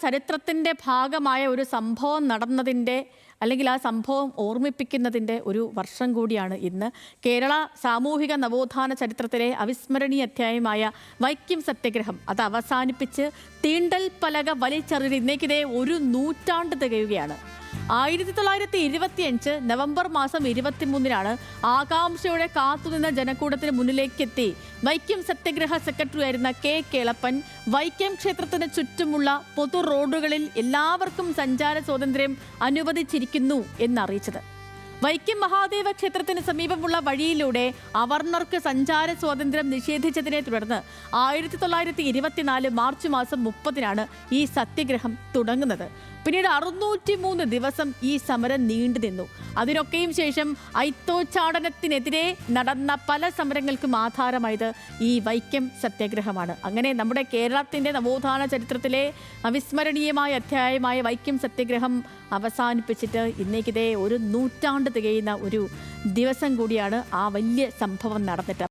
ചരിത്രത്തിൻ്റെ ഭാഗമായ ഒരു സംഭവം നടന്നതിൻ്റെ അല്ലെങ്കിൽ ആ സംഭവം ഓർമ്മിപ്പിക്കുന്നതിൻ്റെ ഒരു വർഷം കൂടിയാണ് ഇന്ന്. കേരള സാമൂഹിക നവോത്ഥാന ചരിത്രത്തിലെ അവിസ്മരണീയ അധ്യായമായ വൈക്കം സത്യാഗ്രഹം അത് അവസാനിപ്പിച്ച് തീണ്ടൽ പലക വലിച്ചെറിഞ്ഞ് ഇന്നേക്കിതേ ഒരു നൂറ്റാണ്ട് തികയുകയാണ്. 1925 നവംബർ മാസം 23-നാണ് ആകാംക്ഷയോടെ കാത്തുനിന്ന ജനക്കൂട്ടത്തിന് മുന്നിലേക്കെത്തി വൈക്കം സത്യാഗ്രഹ സെക്രട്ടറി ആയിരുന്ന കെ കേളപ്പൻ വൈക്കം ക്ഷേത്രത്തിന് ചുറ്റുമുള്ള പൊതു റോഡുകളിൽ എല്ലാവർക്കും സഞ്ചാര സ്വാതന്ത്ര്യം അനുവദിച്ചിരിക്കുന്നു എന്നറിയിച്ചത്. വൈക്കം മഹാദേവ ക്ഷേത്രത്തിന് സമീപമുള്ള വഴിയിലൂടെ അവർണർക്ക് സഞ്ചാര സ്വാതന്ത്ര്യം നിഷേധിച്ചതിനെ തുടർന്ന് 1924 മാർച്ച് മാസം 30-നാണ് ഈ സത്യാഗ്രഹം തുടങ്ങുന്നത്. പിന്നീട് 603 ദിവസം ഈ സമരം നീണ്ടു നിന്നു. അതിനൊക്കെയും ശേഷം ഐത്തോച്ചാടനത്തിനെതിരെ നടന്ന പല സമരങ്ങൾക്കും ആധാരമായത് ഈ വൈക്കം സത്യാഗ്രഹമാണ്. അങ്ങനെ നമ്മുടെ കേരളത്തിൻ്റെ നവോത്ഥാന ചരിത്രത്തിലെ അവിസ്മരണീയമായ അധ്യായമായ വൈക്കം സത്യാഗ്രഹം അവസാനിപ്പിച്ചിട്ട് ഇന്നേക്കിതേ ഒരു നൂറ്റാണ്ട് തികയുന്ന ഒരു ദിവസം കൂടിയാണ് ആ വലിയ സംഭവം നടന്നിട്ട്.